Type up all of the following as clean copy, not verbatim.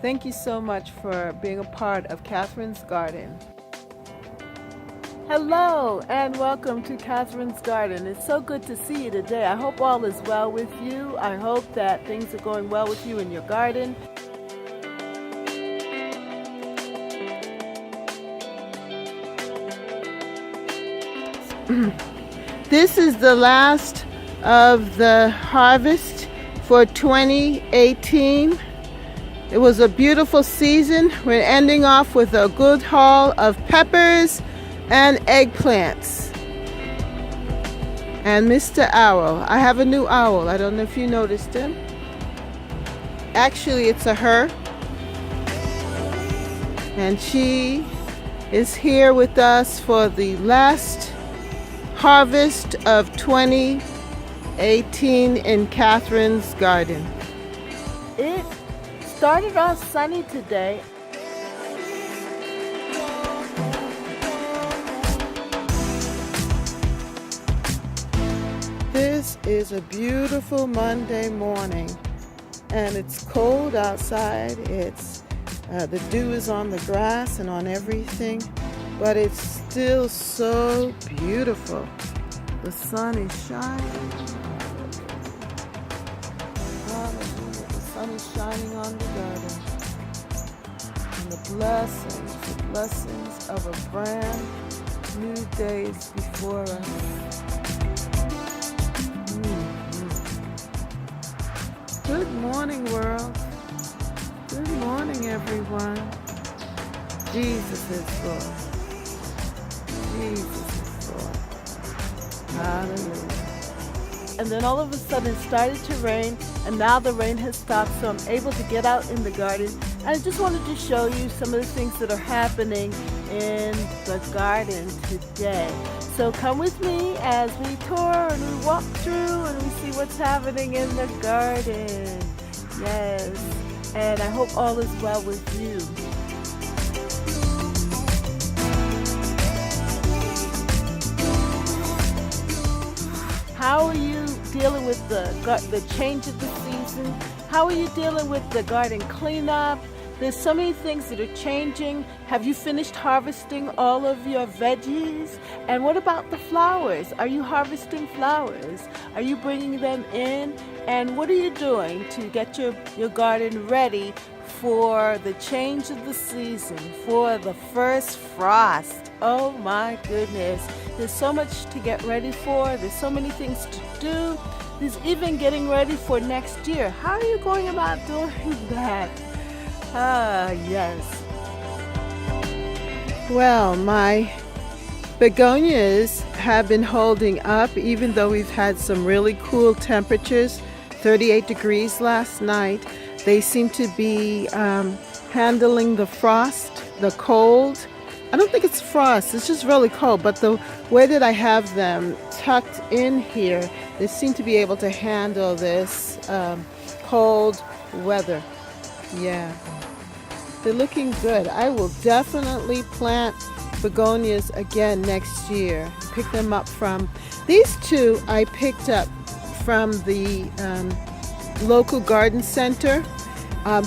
Thank you so much for being a part of Catherine's Garden. Hello and welcome to Catherine's Garden. It's so good to see you today. I hope all is well with you. I hope that things are going well with you in your garden. This is the last of the harvest for 2018. It was a beautiful season. We're ending off with a good haul of peppers and eggplants. And Mr. Owl. I have a new owl. I don't know if you noticed him. Actually, it's a her. And she is here with us for the last harvest of 2018 in Catherine's Garden. It started off sunny today. This is a beautiful Monday morning and it's cold outside. It's the dew is on the grass and on everything, but it's still so beautiful. The sun is shining. Hallelujah. The sun is shining on the garden. And the blessings of a brand new day is before us. Good morning, world. Good morning, everyone. Jesus is Lord. Jesus is Lord. Hallelujah. And then all of a sudden it started to rain, and now the rain has stopped, so I'm able to get out in the garden. And I just wanted to show you some of the things that are happening in the garden today. So come with me as we tour and we walk through and we see what's happening in the garden. Yes. And I hope all is well with you. How are you dealing with the change of the season? How are you dealing with the garden cleanup? There's so many things that are changing. Have you finished harvesting all of your veggies? And what about the flowers? Are you harvesting flowers? Are you bringing them in? And what are you doing to get your garden ready for the change of the season, for the first frost? Oh my goodness. There's so much to get ready for. There's so many things to do. There's even getting ready for next year. How are you going about doing that? Ah, yes. Well, my begonias have been holding up even though we've had some really cool temperatures, 38 degrees last night. They seem to be handling the frost, the cold. I don't think it's frost, it's just really cold, but the way that I have them tucked in here, they seem to be able to handle this cold weather. Yeah. They're looking good. I will definitely plant begonias again next year. Pick them up from, these two I picked up from the local garden center.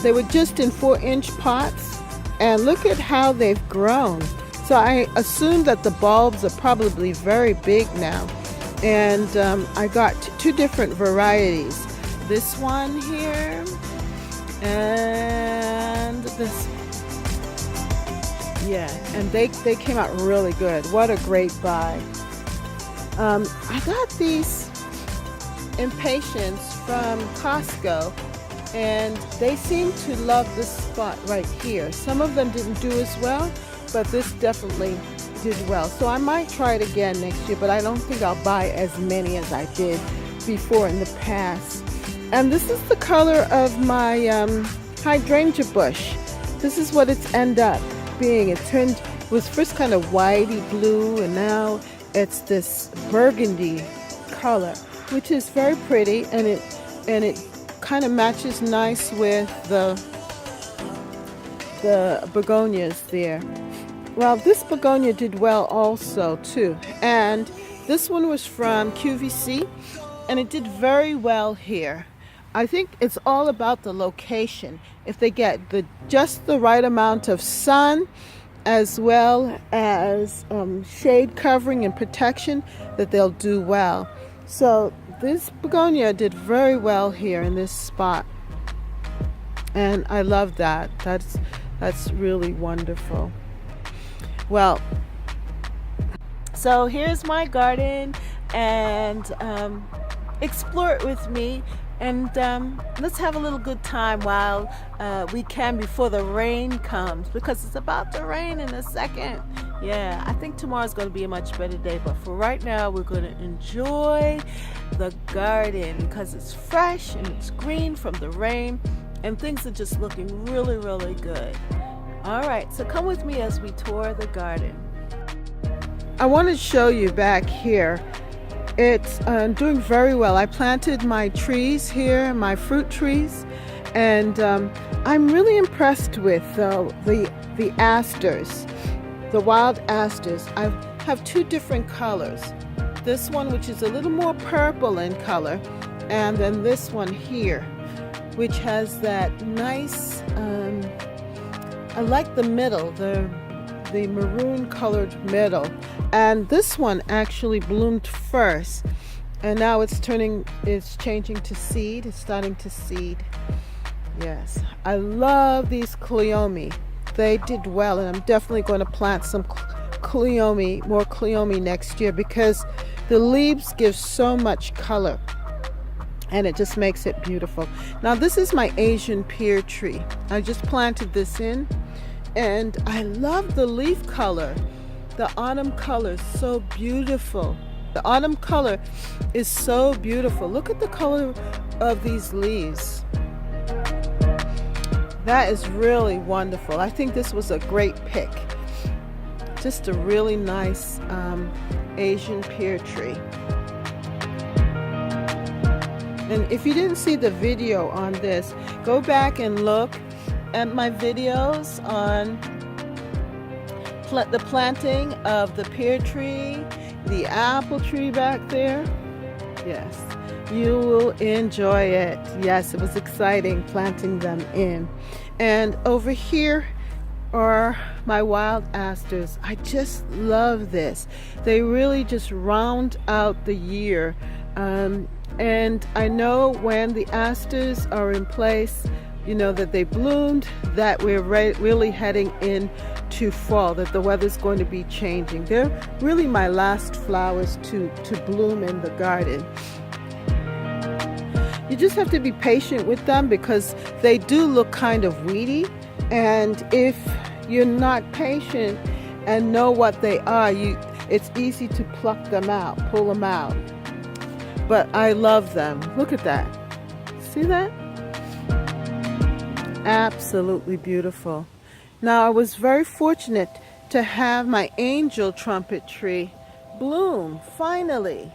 They were just in 4-inch pots, and look at how they've grown. So I assume that the bulbs are probably very big now. And I got two different varieties. This one here, and this. Yeah, and they came out really good. What a great buy. I got these impatiens from Costco, and they seem to love this spot right here. Some of them didn't do as well, but this definitely did well. So I might try it again next year, but I don't think I'll buy as many as I did before in the past. And this is the color of my hydrangea bush. This is what it's ended up being. It was first kind of whitey blue, and now it's this burgundy color, which is very pretty, and it kind of matches nice with the begonias there. Well, this begonia did well also too, and this one was from QVC, and it did very well here. I think it's all about the location. If they get just the right amount of sun as well as shade covering and protection, that they'll do well. So this begonia did very well here in this spot, and I love that. That's really wonderful. Well, so here's my garden, and explore it with me, and let's have a little good time while we can before the rain comes, because it's about to rain in a second. Yeah, I think tomorrow's going to be a much better day, but for right now we're going to enjoy the garden because it's fresh and it's green from the rain, and things are just looking really, really good. All right, so come with me as we tour the garden. I want to show you back here. It's doing very well. I planted my trees here, my fruit trees, and I'm really impressed with the asters, the wild asters. I have two different colors. This one, which is a little more purple in color, and then this one here, which has that nice, I like the middle, the maroon colored middle. And this one actually bloomed first, and now it's changing to seed. It's starting to seed. Yes, I love these cleome. They did well, and I'm definitely going to plant some cleome, more cleome next year, because the leaves give so much color and it just makes it beautiful. Now this is my Asian pear tree. I just planted this in, and I love the leaf color. The autumn color is so beautiful. The autumn color is so beautiful. Look at the color of these leaves. That is really wonderful. I think this was a great pick. Just a really nice Asian pear tree. And if you didn't see the video on this, go back and look at my videos on the planting of the pear tree, the apple tree back there. Yes, you will enjoy it. Yes, it was exciting planting them in. And over here are my wild asters. I just love this. They really just round out the year. And I know when the asters are in place, you know, that they bloomed, that we're really heading into fall, that the weather's going to be changing. They're really my last flowers to bloom in the garden. You just have to be patient with them because they do look kind of weedy, and if you're not patient and know what they are, it's easy to pluck them out, pull them out. But I love them. Look at that. See that? Absolutely beautiful. Now I was very fortunate to have my angel trumpet tree bloom finally.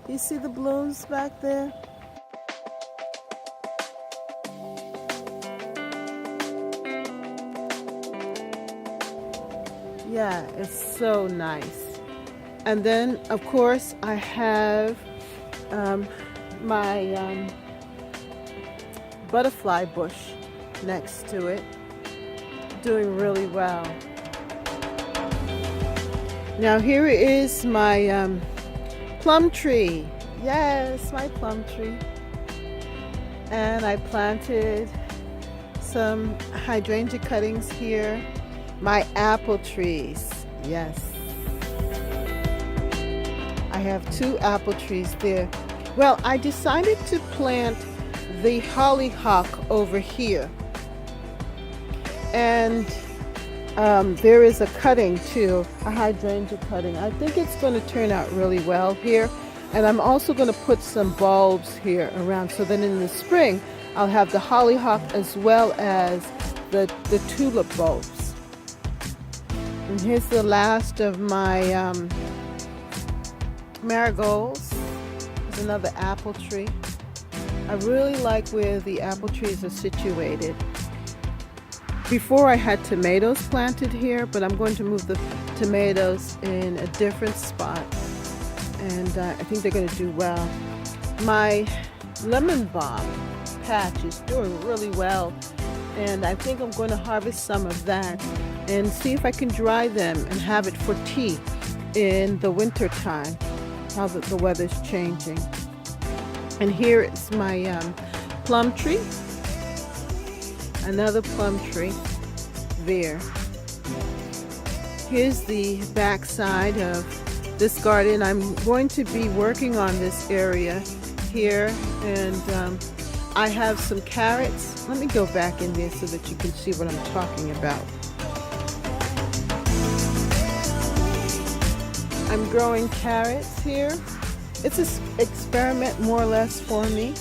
Do you see the blooms back there? Yeah, it's so nice. And then of course I have my butterfly bush next to it, doing really well. Now here is my plum tree. Yes, my plum tree. And I planted some hydrangea cuttings here. My apple trees. Yes. I have 2 apple trees there. Well, I decided to plant the hollyhock over here. And there is a cutting too, a hydrangea cutting. I think it's going to turn out really well here. And I'm also going to put some bulbs here around so that in the spring I'll have the hollyhock as well as the tulip bulbs. And here's the last of my marigolds. There's another apple tree. I really like where the apple trees are situated. Before I had tomatoes planted here, but I'm going to move the tomatoes in a different spot, and I think they're going to do well. My lemon balm patch is doing really well, and I think I'm going to harvest some of that and see if I can dry them and have it for tea in the winter time, now that the weather's changing. And here is my plum tree, another plum tree there. Here's the back side of this garden. I'm going to be working on this area here, and I have some carrots. Let me go back in there so that you can see what I'm talking about. I'm growing carrots here. It's an experiment more or less for me.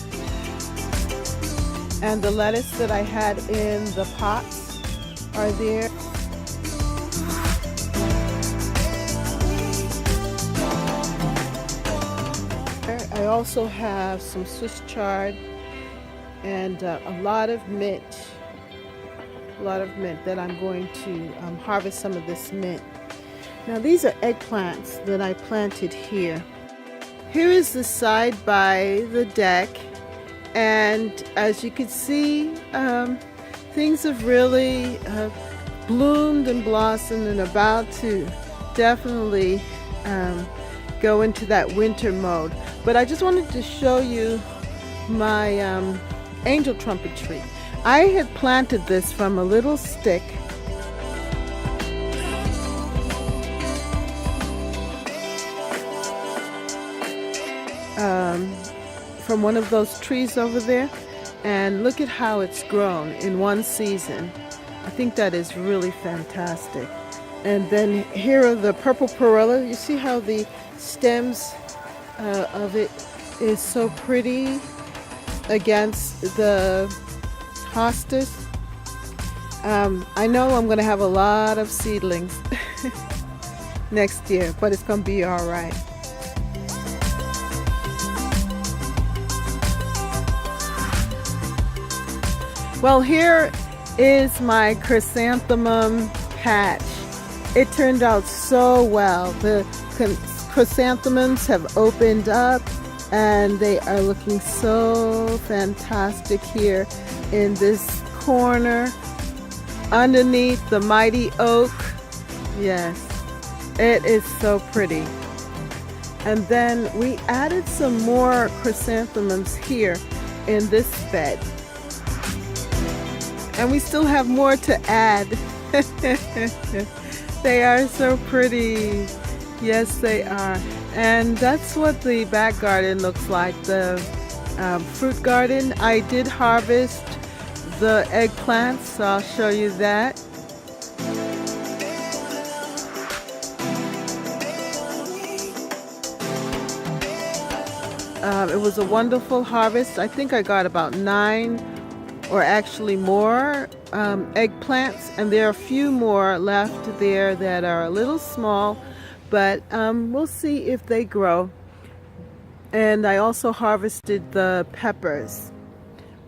And the lettuce that I had in the pots are there. I also have some Swiss chard and a lot of mint that I'm going to harvest some of this mint. Now these are eggplants that I planted here. Here is the side by the deck, and as you can see, things have really bloomed and blossomed and about to definitely go into that winter mode. But I just wanted to show you my angel trumpet tree. I had planted this from a little stick from one of those trees over there, and look at how it's grown in one season. I think that is really fantastic. And then here are the purple perilla. You see how the stems of it is so pretty against the hostas. I know I'm going to have a lot of seedlings next year, but it's going to be all right. Well, here is my chrysanthemum patch. It turned out so well. The chrysanthemums have opened up and they are looking so fantastic here in this corner underneath the mighty oak. Yes, it is so pretty. And then we added some more chrysanthemums here in this bed. And we still have more to add. They are so pretty. Yes, they are. And that's what the back garden looks like, the fruit garden. I did harvest the eggplants, so I'll show you that. It was a wonderful harvest. I think I got about 9 or actually more eggplants, and there are a few more left there that are a little small, but we'll see if they grow. And I also harvested the peppers.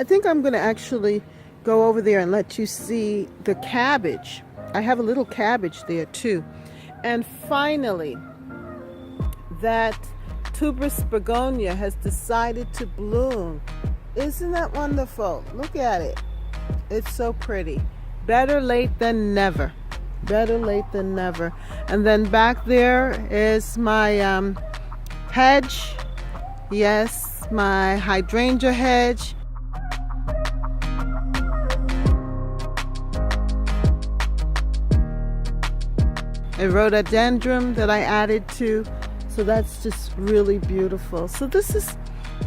I think I'm going to actually go over there and let you see the cabbage. I have a little cabbage there too. And finally, that tuberous begonia has decided to bloom. Isn't that wonderful? Look at it. It's so pretty. Better late than never. Better late than never. And then back there is my hedge. Yes, my hydrangea hedge. A rhododendron that I added to. So that's just really beautiful. So this is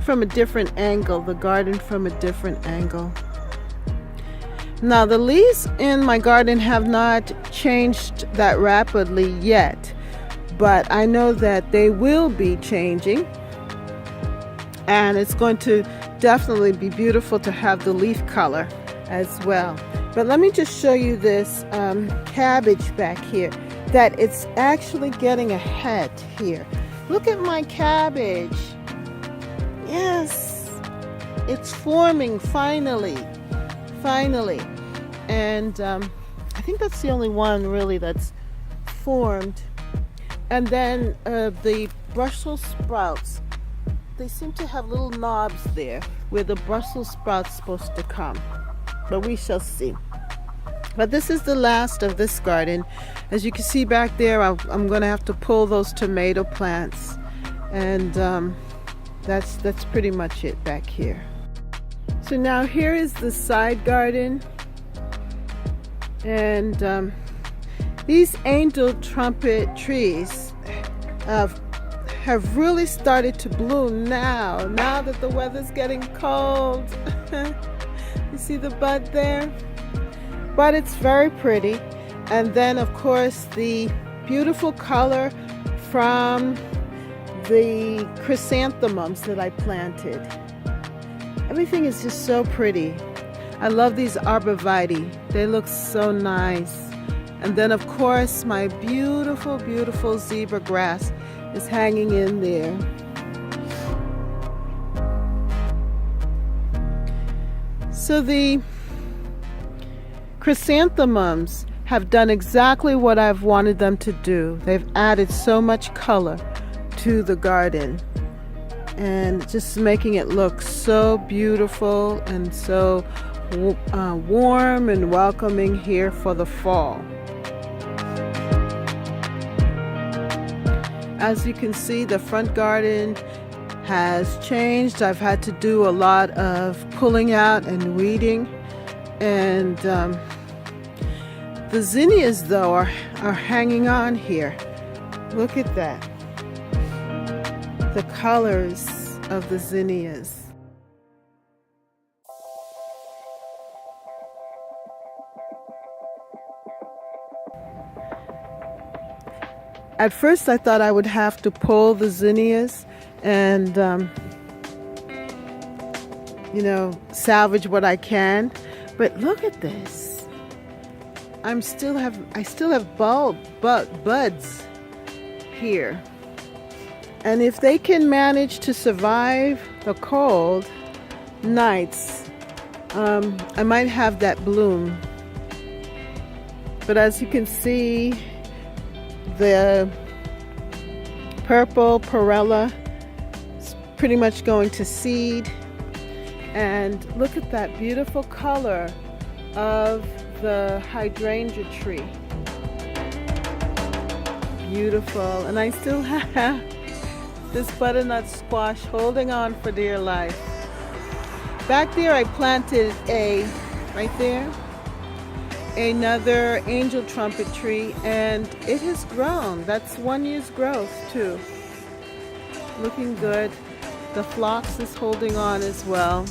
from a different angle, the garden from a different angle. Now the leaves in my garden have not changed that rapidly yet, but I know that they will be changing, and it's going to definitely be beautiful to have the leaf color as well. But let me just show you this cabbage back here, that it's actually getting ahead here. Look at my cabbage. Yes, it's forming finally. And I think that's the only one really that's formed. And then the Brussels sprouts they seem to have little knobs there where the Brussels sprout's supposed to come. But we shall see. But this is the last of this garden. As you can see back there, I'm going to have to pull those tomato plants. And that's pretty much it back here. So now here is the side garden. And these angel trumpet trees have really started to bloom now that the weather's getting cold. You see the bud there? But it's very pretty. And then of course the beautiful color from the chrysanthemums that I planted. Everything is just so pretty. I love these arborvitae. They look so nice. And then of course my beautiful, beautiful zebra grass is hanging in there. So the chrysanthemums have done exactly what I've wanted them to do. They've added so much color to the garden and just making it look so beautiful and so warm and welcoming here for the fall. As you can see, the front garden has changed. I've had to do a lot of pulling out and weeding. And the zinnias, though, are hanging on here. Look at that. The colors of the zinnias. At first I thought I would have to pull the zinnias and salvage what I can, but look at this. I still have buds here, and if they can manage to survive the cold nights, I might have that bloom. But as you can see, the purple perilla is pretty much going to seed. And look at that beautiful color of the hydrangea tree. Beautiful. And I still have this butternut squash holding on for dear life. Back there I planted right there, another angel trumpet tree, and it has grown. That's 1 year's growth too. Looking good. The phlox is holding on as well.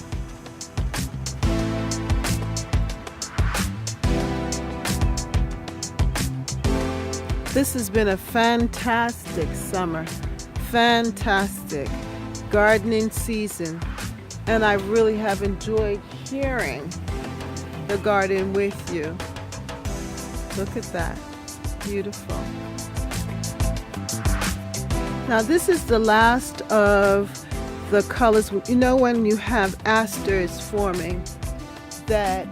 This has been a fantastic summer, fantastic gardening season, and I really have enjoyed sharing the garden with you. Look at that, beautiful. Now this is the last of the colors. You know, when you have asters forming, that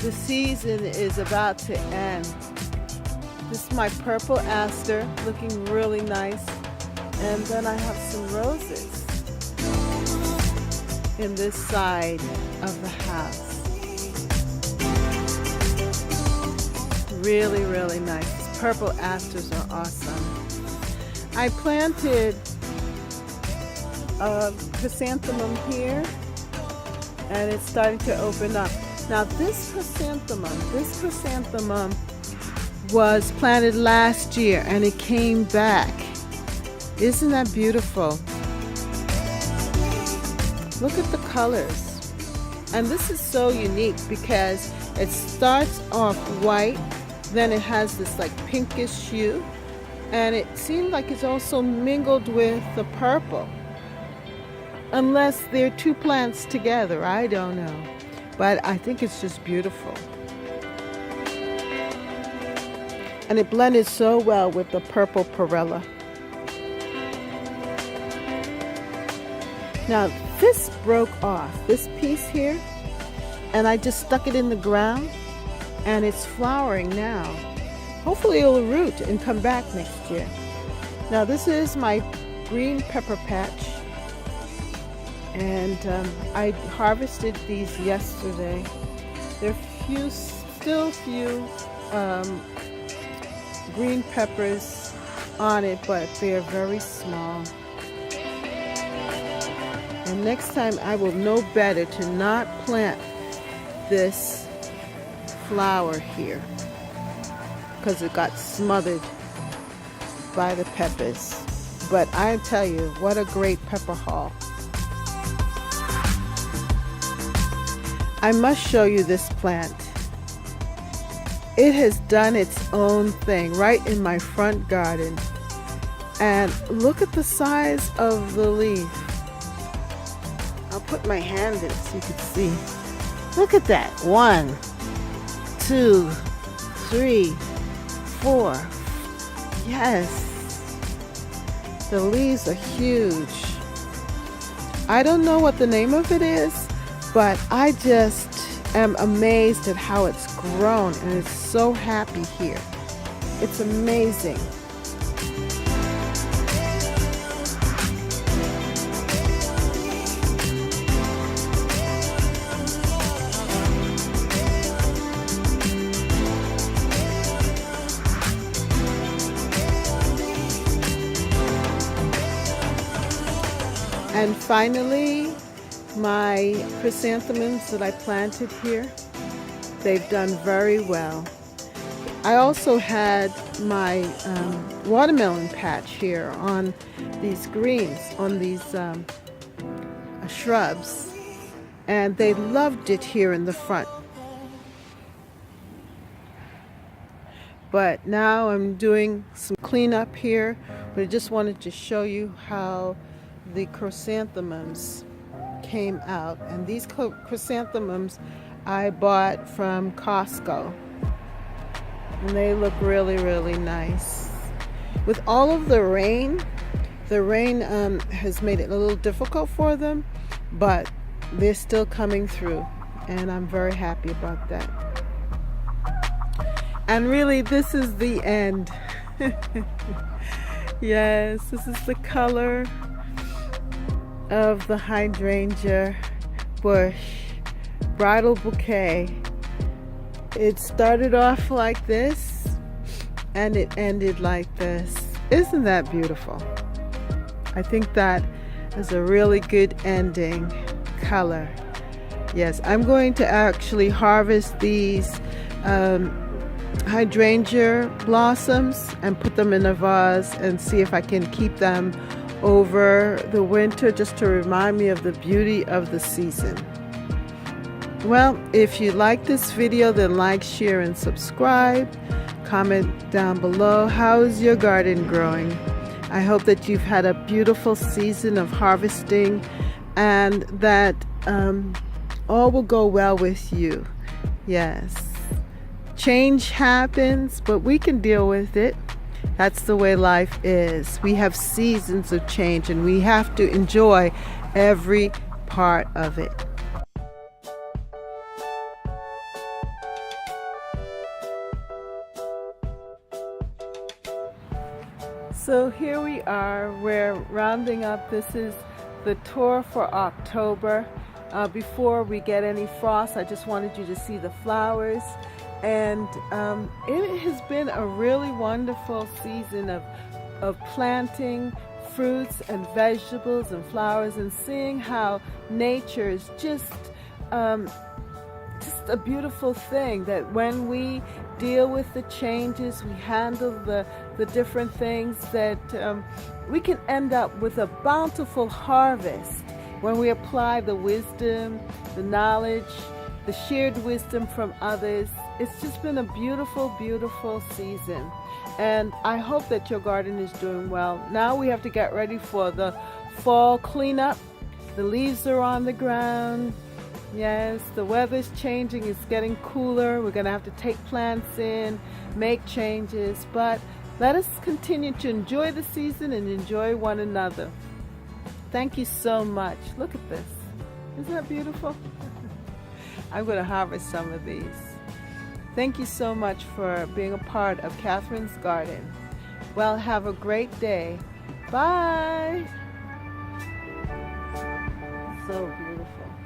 the season is about to end. This is my purple aster, looking really nice. And then I have some roses in this side of the house. Really, really nice. Purple asters are awesome. I planted a chrysanthemum here, and it's starting to open up. Now this chrysanthemum was planted last year, and it came back. Isn't that beautiful? Look at the colors. And this is so unique because it starts off white, then it has this like pinkish hue, and it seems like it's also mingled with the purple. Unless they're two plants together, I don't know. But I think it's just beautiful. And it blended so well with the purple perilla. Now this broke off, this piece here, and I just stuck it in the ground, and it's flowering now. Hopefully it'll root and come back next year. Now this is my green pepper patch, And I harvested these yesterday. There are still few green peppers on it, but they are very small. And next time I will know better to not plant this flower here because it got smothered by the peppers. But I tell you, what a great pepper haul. I must show you this plant. It has done its own thing right in my front garden. And look at the size of the leaf. I'll put my hand in so you can see. Look at that. 1, 2, 3, 4. Yes. The leaves are huge. I don't know what the name of it is, but I just am amazed at how it's grown, and it's so happy here. It's amazing. And finally, my chrysanthemums that I planted here, they've done very well. I also had my watermelon patch here on these greens, on these shrubs, and they loved it here in the front. But now I'm doing some cleanup here, but I just wanted to show you how the chrysanthemums came out. And these chrysanthemums I bought from Costco, and they look really, really nice. With all of the rain has made it a little difficult for them, but they're still coming through, and I'm very happy about that. And really, this is the end. Yes, this is the color of the hydrangea bush, bridal bouquet. It started off like this and it ended like this. Isn't that beautiful? I think that is a really good ending color. Yes, I'm going to actually harvest these hydrangea blossoms and put them in a vase and see if I can keep them over the winter, just to remind me of the beauty of the season. Well, if you like this video, then like, share, and subscribe. Comment down below, how is your garden growing? I hope that you've had a beautiful season of harvesting, and that all will go well with you. Yes, change happens, but we can deal with it. That's the way life is. We have seasons of change, and we have to enjoy every part of it. So here we are, we're rounding up. This is the tour for October. Before we get any frost, I just wanted you to see the flowers. And it has been a really wonderful season of planting fruits and vegetables and flowers, and seeing how nature is just a beautiful thing, that when we deal with the changes, we handle the different things, that we can end up with a bountiful harvest when we apply the wisdom, the knowledge, the shared wisdom from others. It's just been a beautiful, beautiful season, and I hope that your garden is doing well. Now we have to get ready for the fall cleanup. The leaves are on the ground. Yes, the weather's changing. It's getting cooler. We're going to have to take plants in, make changes, but let us continue to enjoy the season and enjoy one another. Thank you so much. Look at this. Isn't that beautiful? I'm going to harvest some of these. Thank you so much for being a part of Catherine's Garden. Well, have a great day. Bye. So beautiful.